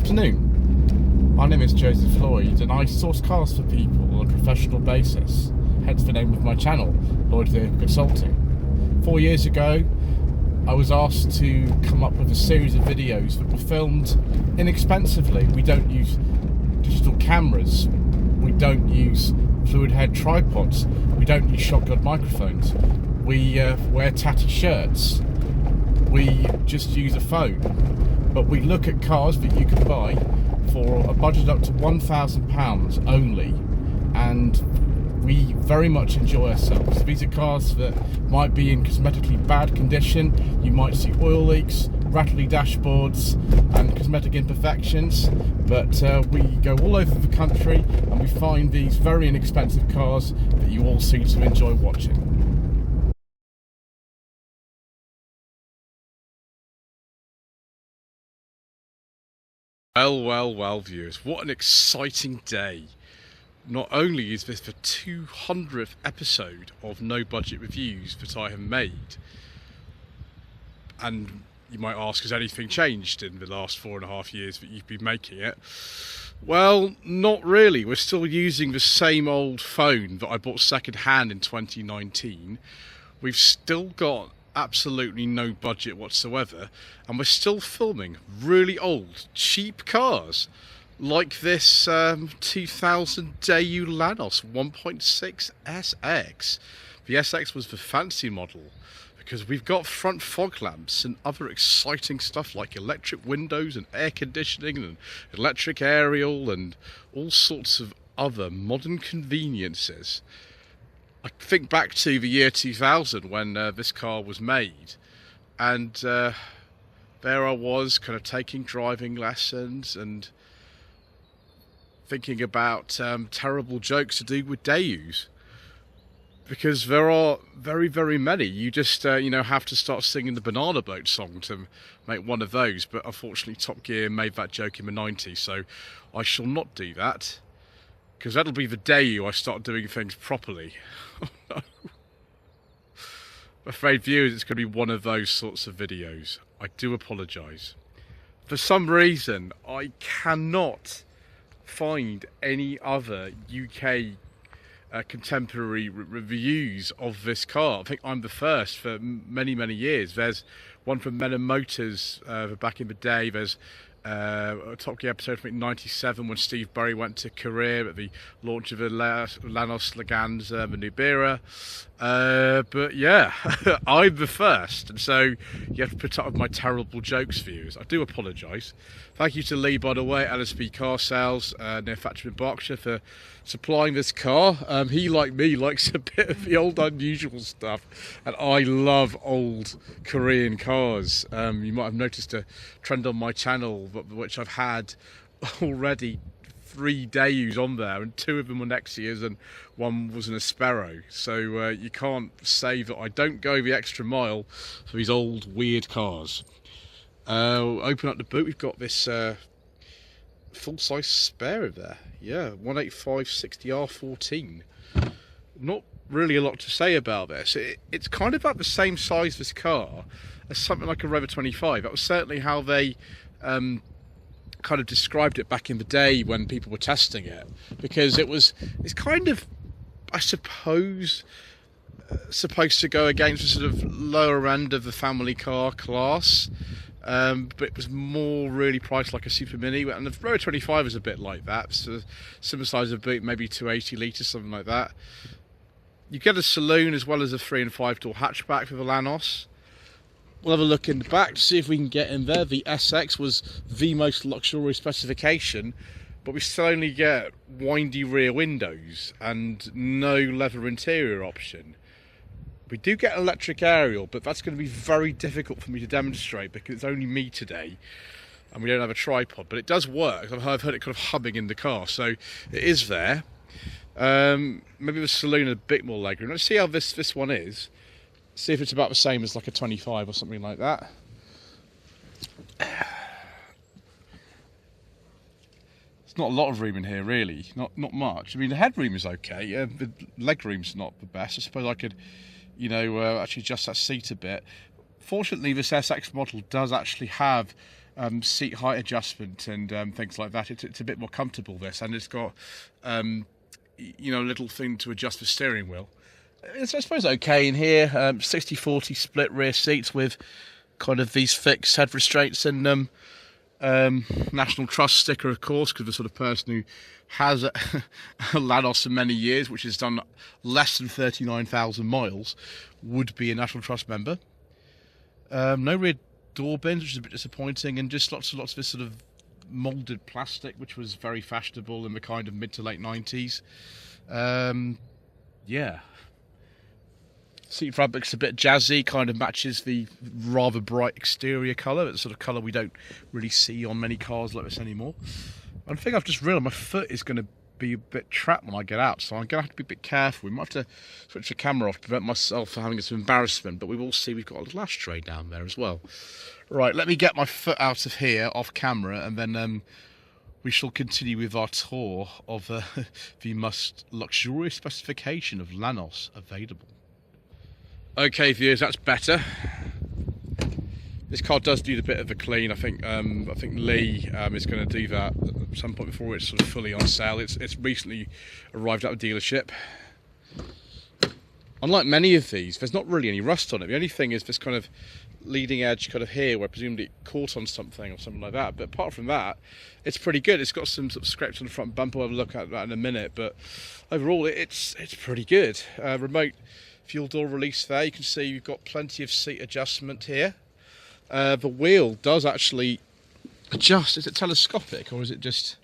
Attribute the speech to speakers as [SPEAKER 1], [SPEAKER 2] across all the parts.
[SPEAKER 1] afternoon. My name is Joseph Lloyd and I source cars for people on a professional basis, hence the name of my channel, Lloyd Consulting. 4 years ago, I was asked to come up with a series of videos that were filmed inexpensively. We don't use digital cameras, we don't use fluid head tripods, we don't use shotgun microphones, we wear tatty shirts, we just use a phone. But we look at cars that you can buy for a budget up to £1,000 only, and we very much enjoy ourselves. These are cars that might be in cosmetically bad condition. You might see oil leaks, rattly dashboards and cosmetic imperfections, but we go all over the country and we find these very inexpensive cars that you all seem to enjoy watching. Well, viewers, what an exciting day. Not only is this the 200th episode of No Budget Reviews that I have made, and you might ask, has anything changed in the last 4.5 years that you've been making it? Well, not really. We're still using the same old phone that I bought second hand in 2019. We've still got absolutely no budget whatsoever, and we're still filming really old, cheap cars like this 2000 Daewoo Lanos 1.6 SX. The SX was the fancy model because we've got front fog lamps and other exciting stuff like electric windows and air conditioning and electric aerial and all sorts of other modern conveniences. I think back to the year 2000 when this car was made, and there I was kind of taking driving lessons and thinking about terrible jokes to do with Daewoo's, because there are very many. You just have to start singing the Banana Boat song to make one of those, but unfortunately Top Gear made that joke in the 90s, so I shall not do that, because that'll be the day I start doing things properly. I'm afraid, viewers, it's going to be one of those sorts of videos. I do apologise. For some reason, I cannot find any other UK contemporary reviews of this car. I think I'm the first for many years. There's one from Men and Motors back in the day. There's a Top Gear episode from 97 when Steve Burry went to Korea at the launch of the Lanos Laganza Manubira. But yeah, I'm the first, and so you have to put up with my terrible jokes, viewers. I do apologise. Thank you to Lee, by the way, LSP Car Sales near Factory in Berkshire, for supplying this car. He, like me, likes a bit of the old unusual stuff, and I love old Korean cars. You might have noticed a trend on my channel, which I've had already 3 Daewoo's on there, and 2 of them were Nexias and 1 was an Aspero. So you can't say that I don't go the extra mile for these old weird cars. Open up the boot, we've got this full-size spare there. Yeah, 185/60R14. Not really a lot to say about this. It's kind of about the same size, this car, as something like a Rover 25. That was certainly how they kind of described it back in the day when people were testing it, because it's kind of, I suppose, supposed to go against the sort of lower end of the family car class, but it was more really priced like a Super Mini, and the Rover 25 is a bit like that, so similar size of boot, maybe 280 litres, something like that. You get a saloon as well as a 3 and 5 door hatchback for the Lanos. We'll have a look in the back to see if we can get in there. The SX was the most luxurious specification, but we still only get windy rear windows and no leather interior option. We do get electric aerial, but that's going to be very difficult for me to demonstrate because it's only me today and we don't have a tripod, but it does work. I've heard it kind of humming in the car, so it is there. Maybe the saloon a bit more legroom. Let's see how this one is. See if it's about the same as like a 25 or something like that. There's not a lot of room in here, really. Not much. I mean, the headroom is okay. The legroom's not the best. I suppose I could, actually adjust that seat a bit. Fortunately, this SX model does actually have seat height adjustment and things like that. It's a bit more comfortable, this, and it's got you know, a little thing to adjust the steering wheel. It's, I suppose, okay in here. 60/40 split rear seats with kind of these fixed head restraints and National Trust sticker, of course, because the sort of person who has a Lanos for many years, which has done less than 39,000 miles, would be a National Trust member. No rear door bins, which is a bit disappointing, and just lots of this sort of moulded plastic, which was very fashionable in the kind of mid to late 90s. Yeah. Seat fabric's a bit jazzy, kind of matches the rather bright exterior colour. It's the sort of colour we don't really see on many cars like this anymore. I think I've just realised my foot is going to be a bit trapped when I get out, so I'm going to have to be a bit careful. We might have to switch the camera off to prevent myself from having some embarrassment, but we will see we've got a little ashtray down there as well. Right, let me get my foot out of here, off camera, and then we shall continue with our tour of the most luxurious specification of Lanos available. Okay, viewers, that's better. This car does need a bit of a clean. I think Lee is going to do that at some point before it's sort of fully on sale. It's recently arrived at the dealership. Unlike many of these, there's not really any rust on it. The only thing is this kind of leading edge kind of here, where presumably it caught on something or something like that. But apart from that, it's pretty good. It's got some sort of scrapes on the front bumper. We'll have a look at that in a minute. But overall, it's pretty good. Remote fuel door release there. You can see you've got plenty of seat adjustment here. The wheel does actually adjust. Is it telescopic or is it just...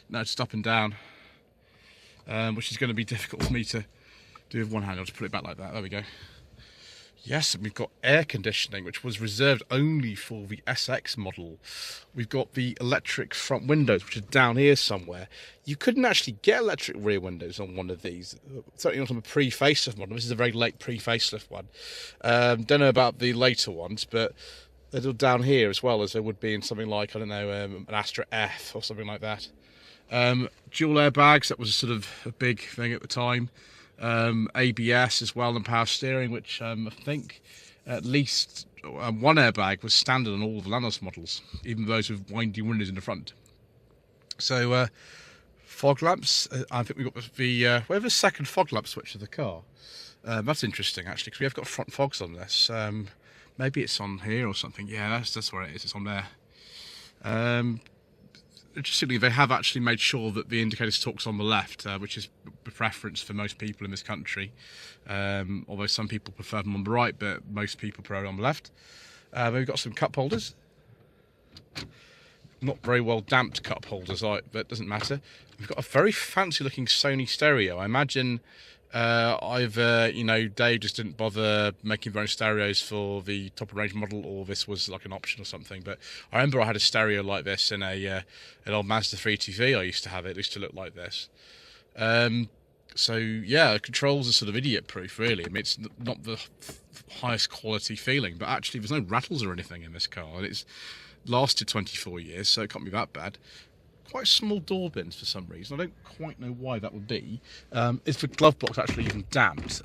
[SPEAKER 1] No, it's up and down. Which is going to be difficult for me to do with one hand. I'll just put it back like that. There we go. Yes, and we've got air conditioning, which was reserved only for the SX model. We've got the electric front windows, which are down here somewhere. You couldn't actually get electric rear windows on one of these. Certainly not on a pre-facelift model. This is a very late pre-facelift one. Don't know about the later ones, but they're down here as well as there would be in something like, I don't know, an Astra F or something like that. Dual airbags, that was sort of a big thing at the time. ABS as well, and power steering, which I think at least one airbag was standard on all of the Lanos models, even those with winding windows in the front. So fog lamps, I think we've got the we have a second fog lamp switch of the car. That's interesting actually, because we have got front fogs on this. Maybe it's on here or something. Yeah, that's where it is. It's on there. Interestingly, they have actually made sure that the indicator stalk's on the left, which is the preference for most people in this country. Although some people prefer them on the right, but most people prefer it on the left. We've got some cup holders. Not very well damped cup holders, but it doesn't matter. We've got a very fancy looking Sony stereo. I imagine either, you know, Dave just didn't bother making their own stereos for the top of range model, or this was like an option or something. But I remember I had a stereo like this in an old Mazda 3 TV. I used to have it. It used to look like this. So yeah, the controls are sort of idiot proof, really. I mean, it's not the highest quality feeling, but actually there's no rattles or anything in this car, and it's lasted 24 years, so it can't be that bad. Quite small door bins for some reason. I don't quite know why that would be. Is the glove box actually even damped?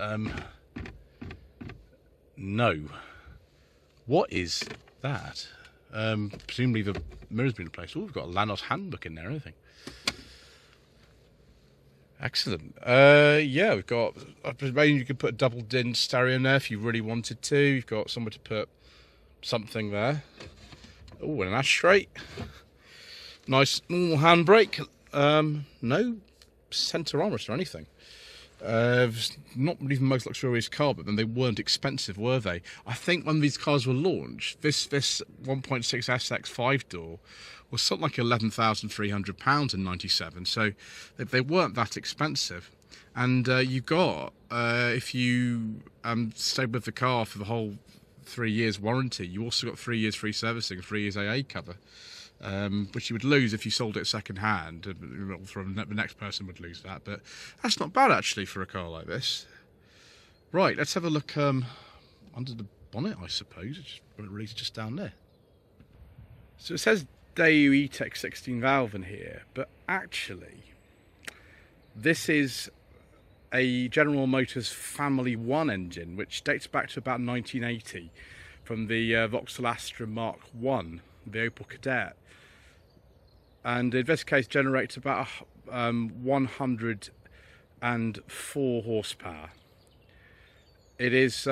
[SPEAKER 1] No. What is that? Presumably the mirror's been replaced. Oh, we've got a Lanos handbook in there and everything. Excellent. Yeah, we've got... I presume you could put a double din stereo in there if you really wanted to. You've got somewhere to put something there. Oh, and an ashtray. Nice normal handbrake. No centre armrest or anything. Not really the most luxurious car, but then they weren't expensive, were they? I think when these cars were launched, this 1.6 SX 5-door was something like £11,300 in '97. So they weren't that expensive. And you got, if you stayed with the car for the whole 3 years warranty, you also got 3 years free servicing, 3 years AA cover. Which you would lose if you sold it second hand. The next person would lose that, but that's not bad actually for a car like this. Right, let's have a look under the bonnet, I suppose. It's really just down there. So it says Daewoo E-Tech 16 valve in here, but actually this is a General Motors Family 1 engine, which dates back to about 1980 from the Vauxhall Astra Mark 1. the Opel Kadett, and in this case generates about 104 horsepower. It is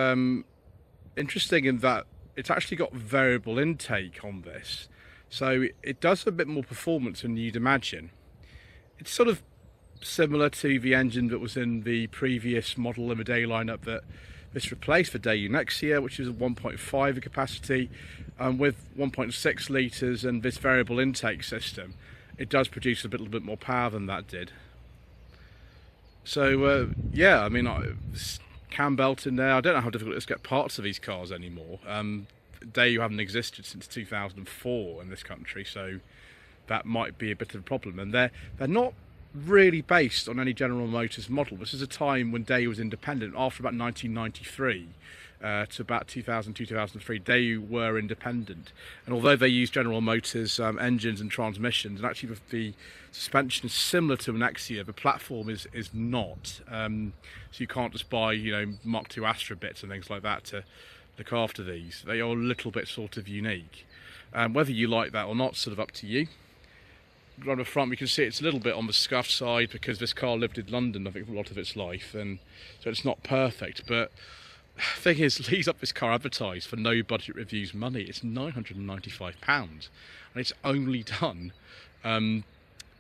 [SPEAKER 1] interesting in that it's actually got variable intake on this, so it does a bit more performance than you'd imagine. It's sort of similar to the engine that was in the previous model in the Daewoo lineup that this replaced, the Daewoo next year, which is a 1.5 capacity, with 1.6 litres and this variable intake system. It does produce a little bit more power than that did. So yeah, I mean, cam belt in there. I don't know how difficult it is to get parts of these cars anymore. Daewoo haven't existed since 2004 in this country, so that might be a bit of a problem. And they're not really based on any General Motors model. This is a time when Daewoo was independent. After about 1993 to about 2002, 2003, Daewoo were independent. And although they use General Motors engines and transmissions, and actually the suspension is similar to an Exia, the platform is not. So you can't just buy, you know, Mark II Astra bits and things like that to look after these. They are a little bit sort of unique. Whether you like that or not, sort of up to you. On the front, we can see it's a little bit on the scuffed side because this car lived in London, I think, for a lot of its life, and so it's not perfect. But the thing is, Lee's up this car advertised for no budget reviews money. It's £995, and it's only done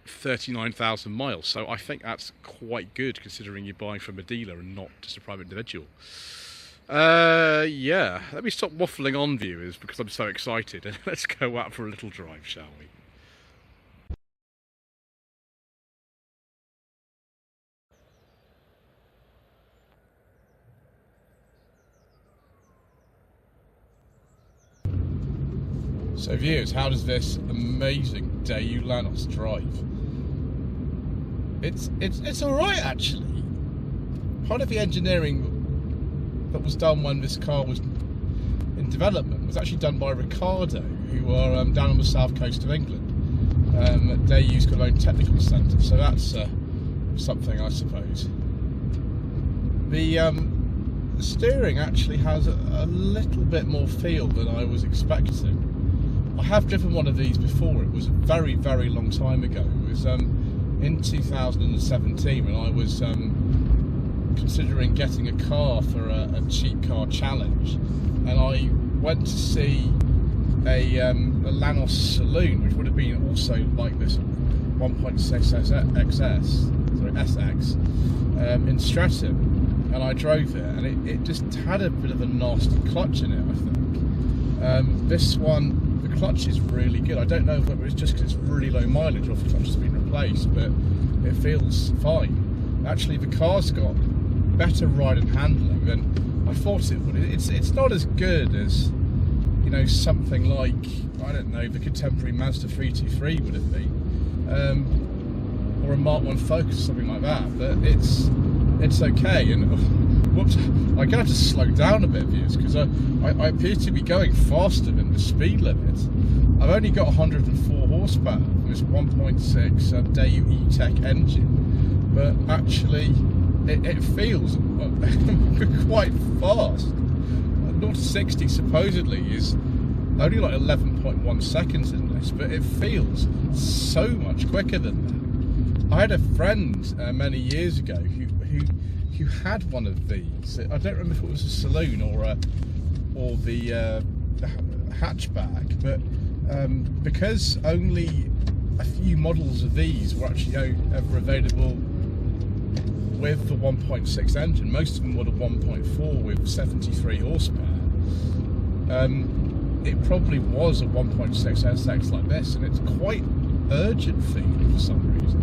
[SPEAKER 1] 39,000 miles. So I think that's quite good considering you're buying from a dealer and not just a private individual. Yeah, let me stop waffling on, viewers, because I'm so excited, and let's go out for a little drive, shall we? So viewers, how does this amazing Daewoo Lanos drive? It's alright actually. Part of the engineering that was done when this car was in development was actually done by Ricardo, who are down on the south coast of England. Daewoo's got their own technical centre, so that's something, I suppose. The steering actually has a little bit more feel than I was expecting. I have driven one of these before. It was a very, very long time ago. It was in 2017 when I was considering getting a car for a cheap car challenge, and I went to see a Lanos saloon, which would have been also like this 1.6 SX in Streatham, and I drove it, and it just had a bit of a nasty clutch in it, I think. This one, the clutch is really good. I don't know whether it's just because it's really low mileage or if the clutch has been replaced, but it feels fine. Actually, the car's got better ride and handling than I thought it would. It's not as good as, you know, something like, I don't know, the contemporary Mazda 323 would it be, or a Mark I Focus, something like that. But it's okay. And whoops, I'm gonna have to slow down a bit, viewers, because I appear to be going faster than the speed limit. I've only got 104 horsepower with this 1.6 Daewoo E-Tech engine, but actually it feels quite fast. 0 to 60 supposedly is only like 11.1 seconds in this, but it feels so much quicker than that. I had a friend many years ago who had one of these. I don't remember if it was a saloon or the hatchback, but because only a few models of these were actually ever available with the 1.6 engine, most of them were the 1.4 with 73 horsepower. It probably was a 1.6 SX like this, and it's quite urgent feeling for some reason.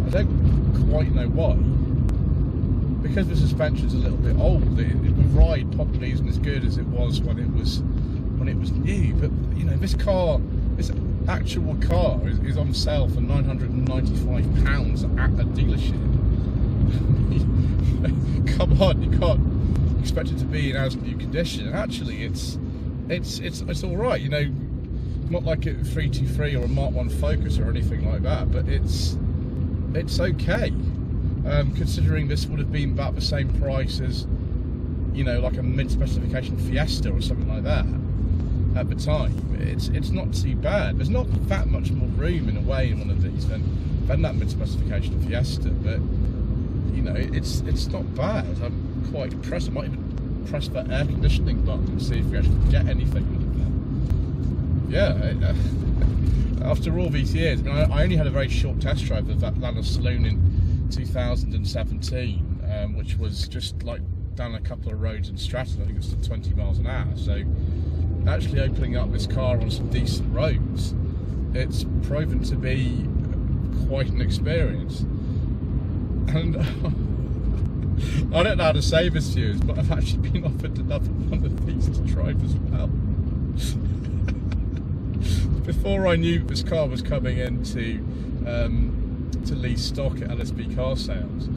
[SPEAKER 1] I don't quite know why. Because the suspension's a little bit old, the ride probably isn't as good as it was when it was new. But you know, this actual car is on sale for £995 at a dealership. Come on, you can't expect it to be in as new condition. And actually, it's all right. You know, not like a 323 or a Mark I Focus or anything like that, but it's okay. Considering this would have been about the same price as, you know, like a mid-specification Fiesta or something like that. at the time, it's not too bad. There's not that much more room in a way in one of these than that mid-specification Fiesta, but you know, it's not bad. I'm quite impressed. I might even press that air conditioning button and see if we actually get anything out of that. Yeah, after all these years, I mean, I only had a very short test drive of that Lanos Saloon in 2017, which was just like down a couple of roads in Stratton. I think it was 20 miles an hour. So actually opening up this car on some decent roads, it's proven to be quite an experience. And I don't know how to say this to you, but I've actually been offered another one of these to drive as well. Before I knew this car was coming into to lease stock at LSB car sales,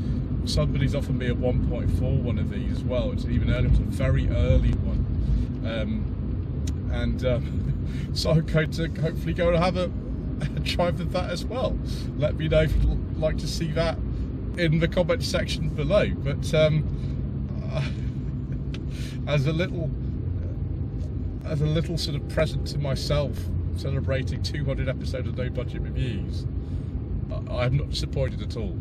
[SPEAKER 1] somebody's offered me a 1.4 one of these as well. It's even earlier, it's a very early one. So I'm going to hopefully go and have a drive with that as well. Let me know if you'd like to see that in the comment section below. But as a little sort of present to myself, celebrating 200 episodes of No Budget Reviews, I'm not disappointed at all.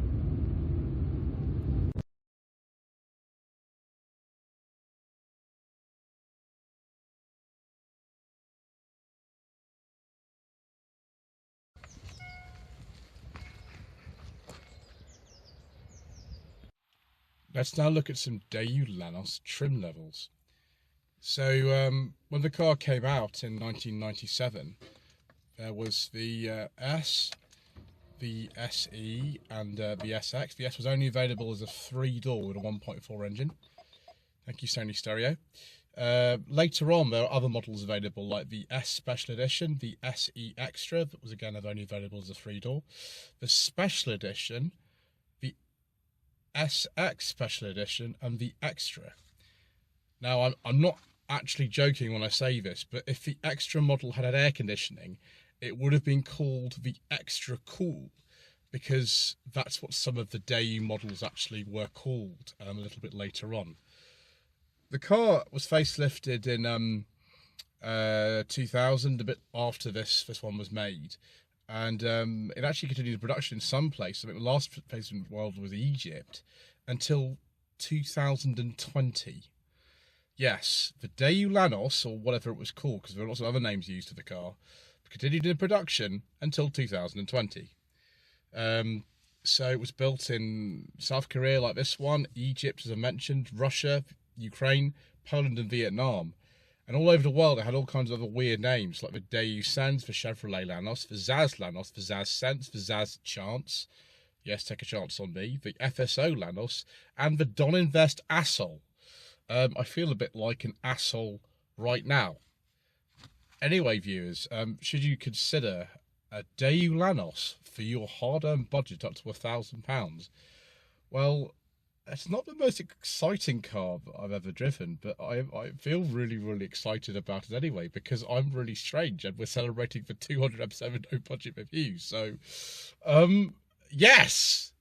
[SPEAKER 1] Let's now look at some Daewoo Lanos trim levels. So when the car came out in 1997, there was the S, the SE and the SX. The S was only available as a 3-door with a 1.4 engine. Thank you, Sony Stereo. Later on, there are other models available like the S Special Edition, the SE Extra, that was again only available as a 3-door. The Special Edition, the SX Special Edition and the Extra. Now, I'm not actually joking when I say this, but if the Extra model had air conditioning, it would have been called the Extra Cool, because that's what some of the Daewoo models actually were called a little bit later on. The car was facelifted in 2000, a bit after this one was made. And it actually continued production in some places. I mean, the last place in the world was Egypt until 2020. Yes, the Daewoo Lanos, or whatever it was called, because there were lots of other names used for the car, continued in production until 2020. So it was built in South Korea like this one, Egypt, as I mentioned, Russia, Ukraine, Poland and Vietnam. And all over the world, it had all kinds of other weird names, like the Daewoo Sens for Chevrolet Lanos, the Zaz Lanos, the Zaz Sense, the Zaz Chance, yes, take a chance on me, the FSO Lanos, and the Don Invest Assol. I feel a bit like an asshole right now. Anyway, viewers, should you consider a Daewoo Lanos for your hard-earned budget up to £1,000? Well, it's not the most exciting car that I've ever driven, but I feel really, really excited about it anyway, because I'm really strange and we're celebrating the 200 episode of No Budget Reviews. So, yes,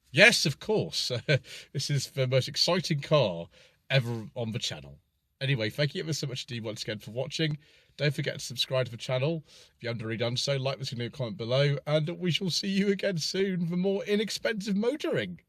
[SPEAKER 1] of course. This is the most exciting car ever on the channel. Anyway, thank you ever so much indeed once again for watching. Don't forget to subscribe to the channel if you haven't already done so. Like this video, comment below, and we shall see you again soon for more inexpensive motoring.